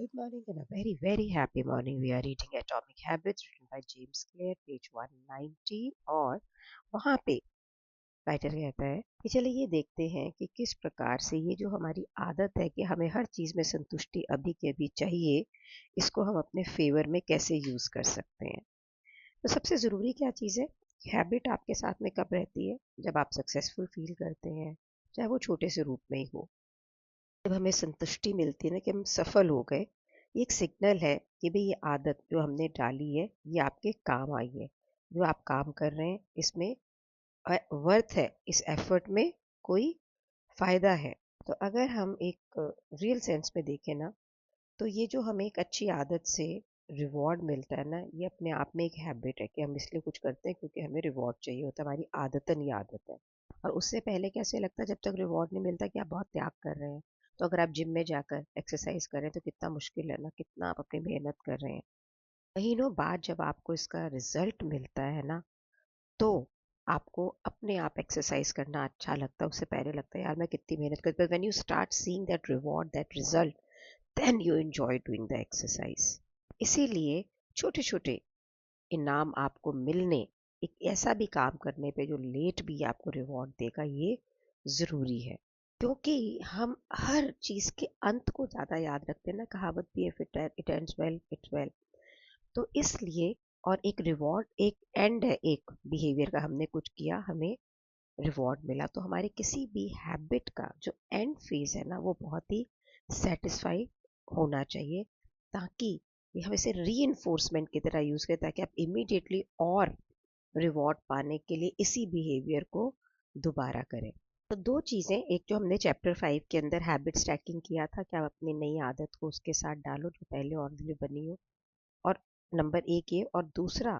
Good morning and a very, very happy morning. We are reading Atomic Habits written by James Clear, page 190 और वहाँ पे writer कहता है कि चलिए ये देखते हैं कि किस प्रकार से ये जो हमारी आदत है कि हमें हर चीज़ में संतुष्टि अभी के अभी चाहिए, इसको हम अपने फेवर में कैसे यूज़ कर सकते हैं। तो सबसे ज़रूरी क्या चीज़ है? हैबिट आपके साथ में कब रहती है? जब आप सक्सेसफुल फील करते हैं, चाहे वो छोटे से रूप में ही हो। जब हमें संतुष्टि मिलती है ना कि हम सफल हो गए, ये एक सिग्नल है कि भाई ये आदत जो हमने डाली है ये आपके काम आई है। जो आप काम कर रहे हैं इसमें वर्थ है, इस एफर्ट में कोई फायदा है। तो अगर हम एक रियल सेंस में देखें ना, तो ये जो हमें एक अच्छी आदत से रिवॉर्ड मिलता है ना, ये अपने आप में एक हैबिट है कि हम इसलिए कुछ करते हैं क्योंकि हमें रिवॉर्ड चाहिए होता है, हमारी आदतन ये आदत है। और उससे पहले कैसे लगता है जब तक रिवॉर्ड नहीं मिलता कि आप बहुत त्याग कर रहे हैं। तो अगर आप जिम में जाकर एक्सरसाइज कर रहे हैं तो कितना मुश्किल है ना, कितना आप अपनी मेहनत कर रहे हैं। महीनों बाद जब आपको इसका रिजल्ट मिलता है ना, तो आपको अपने आप एक्सरसाइज करना अच्छा लगता है। उससे पहले लगता है यार मैं कितनी मेहनत करती हूँ। When you start seeing that reward, that result, then you enjoy doing the exercise. इसीलिए छोटे छोटे इनाम आपको मिलने, एक ऐसा भी काम करने पे जो लेट भी आपको रिवॉर्ड देगा, ये ज़रूरी है। क्योंकि हम हर चीज़ के अंत को ज़्यादा याद रखते हैं ना, कहावत भी है, it ends well it's well. तो इसलिए, और एक रिवॉर्ड एक एंड है, एक बिहेवियर का हमने कुछ किया, हमें रिवॉर्ड मिला, तो हमारे किसी भी हैबिट का जो एंड फेज है ना वो बहुत ही सेटिस्फाई होना चाहिए, ताकि ये हम इसे री की तरह यूज़ करें, ताकि आप इमीडिएटली और रिवॉर्ड पाने के लिए इसी बिहेवियर को दोबारा करें। तो दो चीज़ें, एक जो हमने चैप्टर 5 के अंदर हैबिट स्टैकिंग किया था कि आप अपनी नई आदत को उसके साथ डालो जो पहले ऑलरेडी बनी हो, और नंबर एक ये, और दूसरा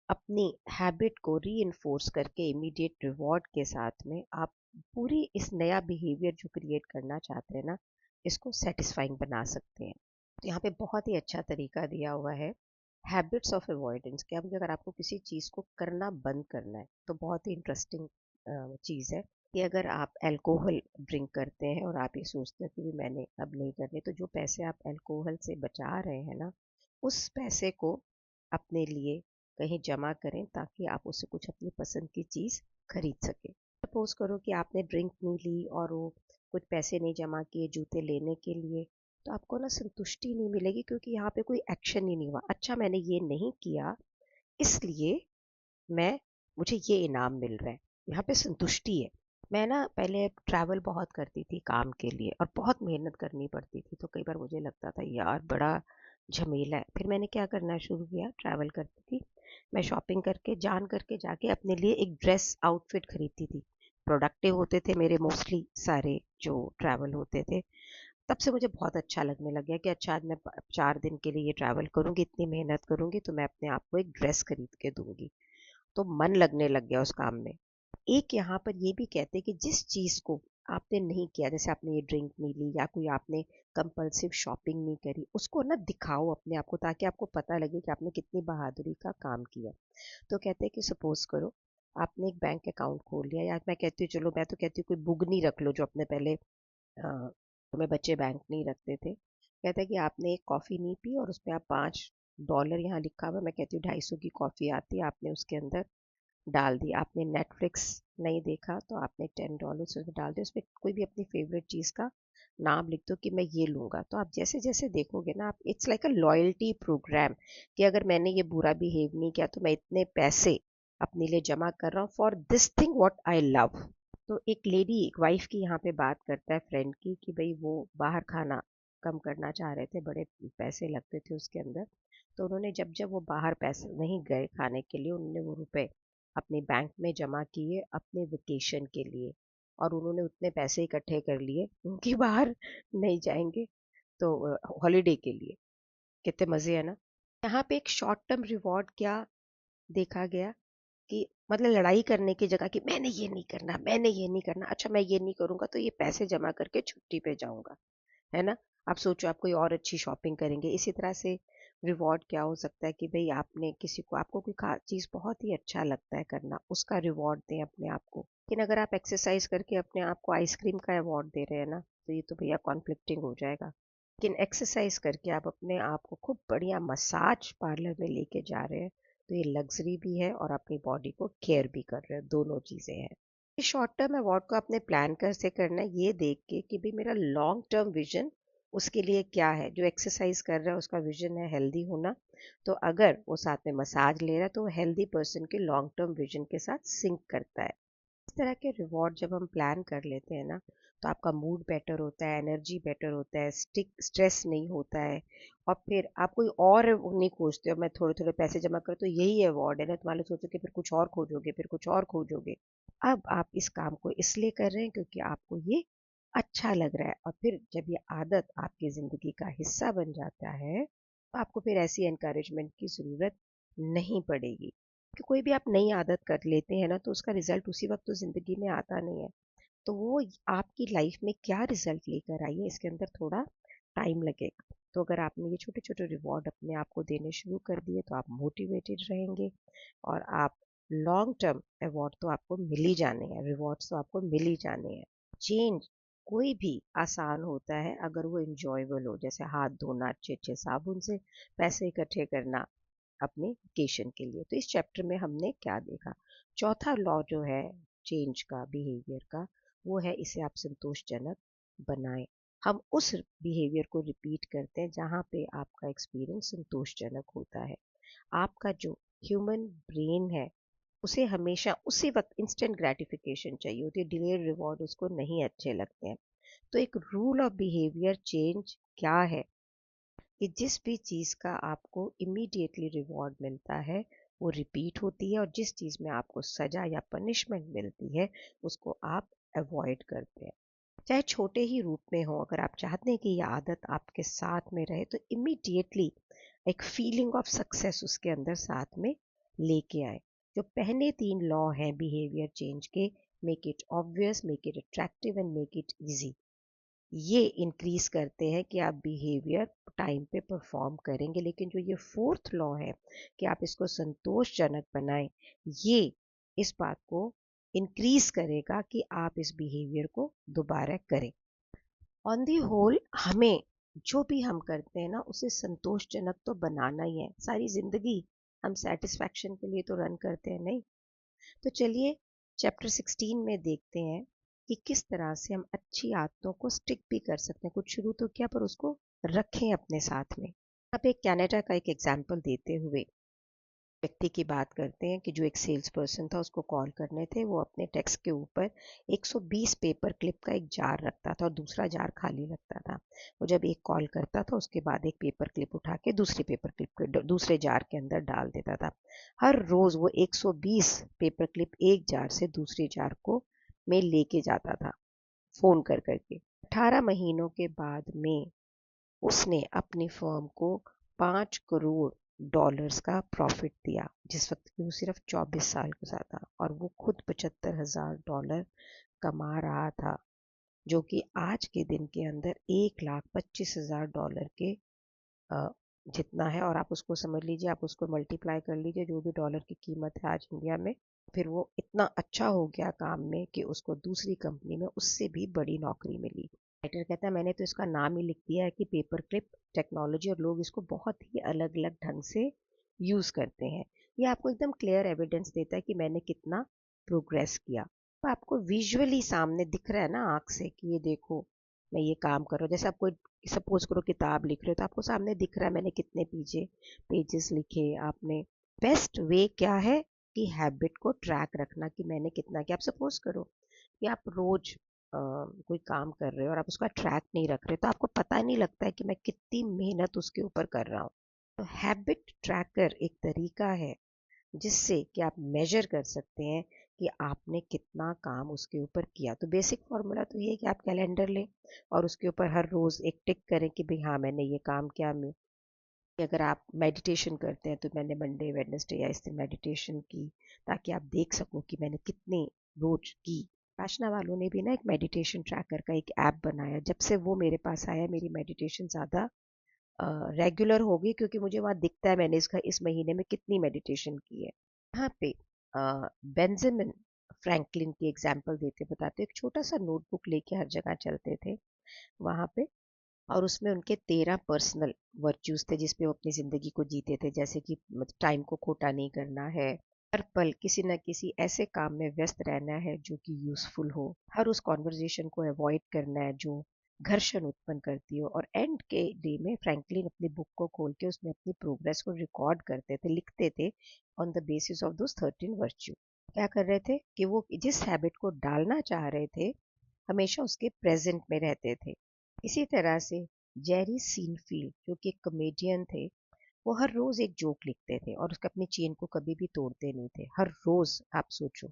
अपनी हैबिट को री करके इमीडिएट रिवॉर्ड के साथ में आप पूरी इस नया बिहेवियर जो क्रिएट करना चाहते हैं ना, इसको सेटिस्फाइंग बना सकते हैं। तो यहाँ पे बहुत ही अच्छा तरीका दिया हुआ है हैबिट्स ऑफ अवॉइडेंस, कि अब अगर आपको किसी चीज़ को करना बंद करना है तो बहुत ही इंटरेस्टिंग चीज़ है कि अगर आप अल्कोहल ड्रिंक करते हैं और आप ये सोचते हैं कि भी मैंने अब नहीं करनी, तो जो पैसे आप अल्कोहल से बचा रहे हैं ना, उस पैसे को अपने लिए कहीं जमा करें, ताकि आप उससे कुछ अपनी पसंद की चीज़ खरीद सकें। सपोज करो कि आपने ड्रिंक नहीं ली और वो कुछ पैसे नहीं जमा किए जूते लेने के लिए, तो आपको ना संतुष्टि नहीं मिलेगी, क्योंकि यहाँ पे कोई एक्शन ही नहीं हुआ। अच्छा मैंने ये नहीं किया, इसलिए मैं मुझे ये इनाम मिल रहा है, यहाँ पे संतुष्टि है। मैं ना पहले ट्रैवल बहुत करती थी काम के लिए और बहुत मेहनत करनी पड़ती थी, तो कई बार मुझे लगता था यार बड़ा झमेला है। फिर मैंने क्या करना शुरू किया, ट्रैवल करती थी मैं, शॉपिंग करके जान करके जाके अपने लिए एक ड्रेस आउटफिट खरीदती थी। प्रोडक्टिव होते थे मेरे मोस्टली सारे जो ट्रैवल होते थे। तब से मुझे बहुत अच्छा लगने लग गया कि अच्छा आज मैं 4 दिन के लिए ये ट्रैवल करूँगी, इतनी मेहनत करूँगी, तो मैं अपने आप को एक ड्रेस खरीद के दूंगी। तो मन लगने लग गया उस काम में। एक यहाँ पर ये भी कहते हैं कि जिस चीज़ को आपने नहीं किया, जैसे आपने ये ड्रिंक नहीं ली या कोई आपने कंपल्सिव शॉपिंग नहीं करी, उसको ना दिखाओ अपने आप को, ताकि आपको पता लगे कि आपने कितनी बहादुरी का काम किया। तो कहते हैं कि सपोज करो आपने एक बैंक अकाउंट खोल लिया, या मैं कहती हूँ, चलो मैं तो कहती हूँ कोई बुगनी रख लो, जो अपने पहले तुम्हें बच्चे बैंक नहीं रखते थे। कहते हैं कि आपने एक कॉफ़ी नहीं पी और उसमें आप $5 यहाँ लिखा हुआ, मैं कहती हूँ 250 की कॉफ़ी आती है, आपने उसके अंदर डाल दी। आपने नेटफ्लिक्स नहीं देखा तो आपने $10 उसमें डाल दिया, उसमें कोई भी अपनी फेवरेट चीज़ का नाम लिख दो कि मैं ये लूँगा। तो आप जैसे जैसे देखोगे ना, आप it's like a loyalty programme, कि अगर मैंने ये बुरा बिहेव नहीं किया तो मैं इतने पैसे अपने लिए जमा कर रहा हूँ for this thing what I love. तो एक लेडी, एक वाइफ की यहाँ पे बात करता है फ्रेंड की, कि भाई वो बाहर खाना कम करना चाह रहे थे, बड़े पैसे लगते थे उसके अंदर। तो उन्होंने जब जब वो बाहर पैसे नहीं गए खाने के लिए, उन्होंने वो रुपए अपने बैंक में जमा किए अपने वेकेशन के लिए, और उन्होंने उतने पैसे इकट्ठे कर लिए क्योंकि बाहर नहीं जाएंगे, तो हॉलीडे के लिए। कितने मज़े है ना। यहाँ पे एक शॉर्ट टर्म रिवॉर्ड क्या देखा गया, कि मतलब लड़ाई करने की जगह कि मैंने ये नहीं करना, मैंने ये नहीं करना, अच्छा मैं ये नहीं करूँगा तो ये पैसे जमा करके छुट्टी पे जाऊँगा, है ना। आप सोचो आप कोई और अच्छी शॉपिंग करेंगे। इसी तरह से रिवॉर्ड क्या हो सकता है कि भाई आपने किसी को, आपको कोई चीज़ बहुत ही अच्छा लगता है करना, उसका रिवॉर्ड दें अपने आप को। लेकिन अगर आप एक्सरसाइज करके अपने आप को आइसक्रीम का अवार्ड दे रहे हैं ना, तो ये तो भैया कॉन्फ्लिक्टिंग हो जाएगा। लेकिन एक्सरसाइज करके आप अपने आप को खूब बढ़िया मसाज पार्लर में लेके जा रहे हैं, तो ये लग्जरी भी है और अपनी बॉडी को केयर भी कर रहे हैं, दोनों चीज़ें हैं। ये शॉर्ट टर्म अवॉर्ड को आपने प्लान कैसे करना है, ये देख के कि भाई मेरा लॉन्ग टर्म विजन उसके लिए क्या है। जो एक्सरसाइज कर रहा है उसका विजन है हेल्दी होना, तो अगर वो साथ में मसाज ले रहा है तो वो हेल्दी पर्सन के लॉन्ग टर्म विजन के साथ सिंक करता है। इस तरह के रिवॉर्ड जब हम प्लान कर लेते हैं ना, तो आपका मूड बेटर होता है, एनर्जी बेटर होता है, स्ट्रेस नहीं होता है, और फिर आप कोई और नहीं खोजते हो मैं थोड़े थोड़े पैसे जमा कर तो यही अवार्ड है ना, तुम्हारे सोचोगे फिर कुछ और खोजोगे, फिर कुछ और खोजोगे। अब आप इस काम को इसलिए कर रहे हैं क्योंकि आपको ये अच्छा लग रहा है, और फिर जब ये आदत आपकी ज़िंदगी का हिस्सा बन जाता है तो आपको फिर ऐसी एनकरेजमेंट की ज़रूरत नहीं पड़ेगी। कि कोई भी आप नई आदत कर लेते हैं ना, तो उसका रिजल्ट उसी वक्त तो ज़िंदगी में आता नहीं है। तो वो आपकी लाइफ में क्या रिजल्ट लेकर आई है, इसके अंदर थोड़ा टाइम लगेगा। तो अगर आपने ये छोटे छोटे रिवॉर्ड अपने आप को देने शुरू कर दिए तो आप मोटिवेटेड रहेंगे, और आप लॉन्ग टर्म अवार्ड तो आपको मिल ही जाने हैं, रिवॉर्ड्स तो आपको मिल ही जाने हैं। चेंज कोई भी आसान होता है अगर वो इंजॉयबल हो, जैसे हाथ धोना अच्छे अच्छे साबुन से, पैसे इकट्ठे करना अपने वेकेशन के लिए। तो इस चैप्टर में हमने क्या देखा, चौथा लॉ जो है चेंज का, बिहेवियर का, वो है इसे आप संतोषजनक बनाएं। हम उस बिहेवियर को रिपीट करते हैं जहाँ पे आपका एक्सपीरियंस संतोषजनक होता है। आपका जो ह्यूमन ब्रेन है उसे हमेशा उसी वक्त इंस्टेंट ग्रेटिफिकेशन चाहिए होती है, डिलेड रिवॉर्ड उसको नहीं अच्छे लगते हैं। तो एक रूल ऑफ बिहेवियर चेंज क्या है कि जिस भी चीज़ का आपको इमीडिएटली रिवॉर्ड मिलता है वो रिपीट होती है, और जिस चीज़ में आपको सजा या पनिशमेंट मिलती है उसको आप अवॉइड करते हैं। चाहे छोटे ही रूप में हो, अगर आप चाहते हैं कि ये आदत आपके साथ में रहे तो इमीडिएटली एक फीलिंग ऑफ सक्सेस उसके अंदर साथ में लेके आए। जो पहले तीन लॉ हैं बिहेवियर चेंज के, make it obvious, make it attractive and make it easy, ये इंक्रीज करते हैं कि आप बिहेवियर टाइम पे परफॉर्म करेंगे। लेकिन जो ये फोर्थ लॉ है कि आप इसको संतोषजनक बनाएं, ये इस बात को इंक्रीज करेगा कि आप इस बिहेवियर को दोबारा करें। ऑन दी होल हमें जो भी हम करते हैं ना उसे संतोषजनक तो बनाना ही है। सारी जिंदगी हम सेटिस्फैक्शन के लिए तो रन करते हैं नहीं। तो चलिए चैप्टर 16 में देखते हैं कि किस तरह से हम अच्छी आदतों को स्टिक भी कर सकते हैं। कुछ शुरू तो किया पर उसको रखें अपने साथ में। आप एक कनाडा का एक एग्जाम्पल देते हुए व्यक्ति की बात करते हैं कि जो एक सेल्स पर्सन था, उसको कॉल करने थे। वो अपने डेस्क के ऊपर 120 पेपर क्लिप का एक जार रखता था और दूसरा जार खाली रखता था। वो जब एक कॉल करता था उसके बाद एक पेपर क्लिप उठा के दूसरी पेपर क्लिप के दूसरे जार के अंदर डाल देता था। हर रोज वो 120 पेपर क्लिप एक जार से दूसरे जार को में लेके जाता था फोन कर करके। 18 महीनों के बाद में उसने अपनी फर्म को 5 करोड़ डॉलर्स का प्रॉफिट दिया, जिस वक्त की वो सिर्फ 24 साल का था, और वो खुद 75,000 डॉलर कमा रहा था, जो कि आज के दिन के अंदर 1,25,000 डॉलर के अ, जितना है। और आप उसको समझ लीजिए, आप उसको मल्टीप्लाई कर लीजिए जो भी डॉलर की कीमत है आज इंडिया में। फिर वो इतना अच्छा हो गया काम में कि उसको दूसरी कंपनी में उससे भी बड़ी नौकरी मिली। राइटर कहता है मैंने तो इसका नाम ही लिख दिया है कि पेपर क्लिप टेक्नोलॉजी, और लोग इसको बहुत ही अलग अलग ढंग से यूज़ करते हैं। ये आपको एकदम क्लियर एविडेंस देता है कि मैंने कितना प्रोग्रेस किया। तो आपको विजुअली सामने दिख रहा है ना आँख से कि ये देखो मैं ये काम कर रहा हूँ। जैसे आप कोई सपोज करो किताब लिख रहे हो तो आपको सामने दिख रहा है मैंने कितने पेजेस लिखे आपने। बेस्ट वे क्या है कि हैबिट को ट्रैक रखना कि मैंने कितना किया। आप सपोज करो कि आप रोज कोई काम कर रहे हो और आप उसका ट्रैक नहीं रख रहे, तो आपको पता नहीं लगता है कि मैं कितनी मेहनत उसके ऊपर कर रहा हूँ। तो हैबिट ट्रैकर एक तरीका है जिससे कि आप मेजर कर सकते हैं कि आपने कितना काम उसके ऊपर किया। तो बेसिक फॉर्मूला तो ये है कि आप कैलेंडर लें और उसके ऊपर हर रोज़ एक टिक करें कि भाई हाँ मैंने ये काम किया। मैं अगर आप मेडिटेशन करते हैं तो मैंने मंडे वेडनेसडे या इस दिन मेडिटेशन की, ताकि आप देख सको कि मैंने कितने रोज की। आशना वालों ने भी ना एक मेडिटेशन ट्रैकर का एक ऐप बनाया। जब से वो मेरे पास आया मेरी मेडिटेशन ज़्यादा रेगुलर हो गई, क्योंकि मुझे वहाँ दिखता है मैंने इसका इस महीने में कितनी मेडिटेशन की है। यहाँ पे बेंजामिन फ्रैंकलिन की एग्जाम्पल देते बताते एक छोटा सा नोटबुक लेके हर जगह चलते थे। वहाँ पे और उसमें उनके 13 पर्सनल वर्च्यूज थे जिसपे वो अपनी ज़िंदगी को जीते थे, जैसे कि टाइम को खोटा नहीं करना है, हर पल किसी न किसी ऐसे काम में व्यस्त रहना है जो कि यूज़फुल हो, हर उस कॉन्वर्जेशन को अवॉइड करना है जो घर्षण उत्पन्न करती हो। और एंड के डे में फ्रैंकलिन अपनी बुक को खोल के उसमें अपनी प्रोग्रेस को रिकॉर्ड करते थे, लिखते थे on the basis of those 13 virtue. क्या कर रहे थे कि वो जिस हैबिट को डालना चाह रहे थे हमेशा उसके प्रेजेंट में रहते थे। इसी तरह से जेरी सीनफील्ड जो कि एक कॉमेडियन थे, वो हर रोज एक जोक लिखते थे और उसका अपनी चेन को कभी भी तोड़ते नहीं थे, हर रोज। आप सोचो,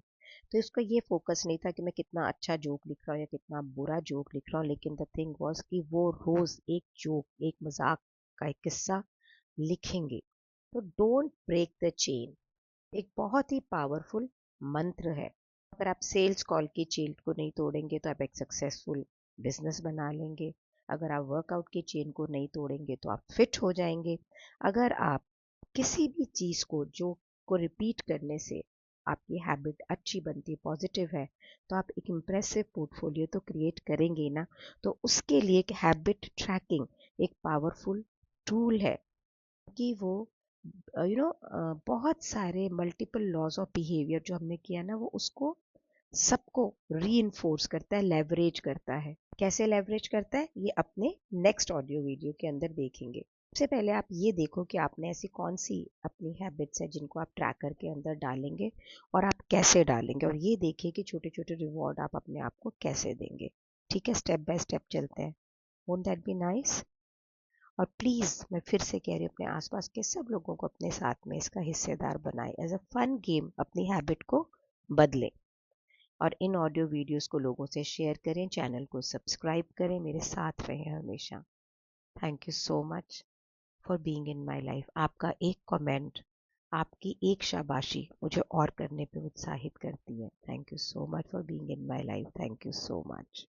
तो इसका ये फोकस नहीं था कि मैं कितना अच्छा जोक लिख रहा हूँ या कितना बुरा जोक लिख रहा हूँ, लेकिन द थिंग वाज कि वो रोज एक जोक, एक मजाक का एक किस्सा लिखेंगे। तो डोंट ब्रेक द चेन एक बहुत ही पावरफुल मंत्र है। अगर आप सेल्स कॉल की चेन को नहीं तोड़ेंगे तो आप एक सक्सेसफुल बिजनेस बना लेंगे। अगर आप वर्कआउट की चेन को नहीं तोड़ेंगे तो आप फिट हो जाएंगे। अगर आप किसी भी चीज़ को रिपीट करने से आपकी हैबिट अच्छी बनती है, पॉजिटिव है, तो आप एक इम्प्रेसिव पोर्टफोलियो तो क्रिएट करेंगे ना। तो उसके लिए एक हैबिट ट्रैकिंग एक पावरफुल टूल है कि वो बहुत सारे मल्टीपल लॉज ऑफ बिहेवियर जो हमने किया ना, वो उसको सबको रीइंफोर्स करता है, लेवरेज करता है। कैसे लेवरेज करता है ये अपने नेक्स्ट ऑडियो वीडियो के अंदर देखेंगे। सबसे पहले आप ये देखो कि आपने ऐसी कौन सी अपनी हैबिट्स है जिनको आप ट्रैकर के अंदर डालेंगे और आप कैसे डालेंगे, और ये देखिए कि छोटे छोटे रिवॉर्ड आप अपने आप को कैसे देंगे। ठीक है, स्टेप बाय स्टेप चलते हैं। Won't that be nice? और प्लीज़ मैं फिर से कह रही हूँ, अपने आसपास के सब लोगों को अपने साथ में इसका हिस्सेदार बनाएं। एज अ फन गेम अपनी हैबिट को बदलें और इन ऑडियो वीडियोस को लोगों से शेयर करें, चैनल को सब्सक्राइब करें, मेरे साथ रहें हमेशा। Thank you so much for being in my life. आपका एक कमेंट, आपकी एक शाबाशी मुझे और करने पे उत्साहित करती है। Thank you so much for being in my life. Thank you so much.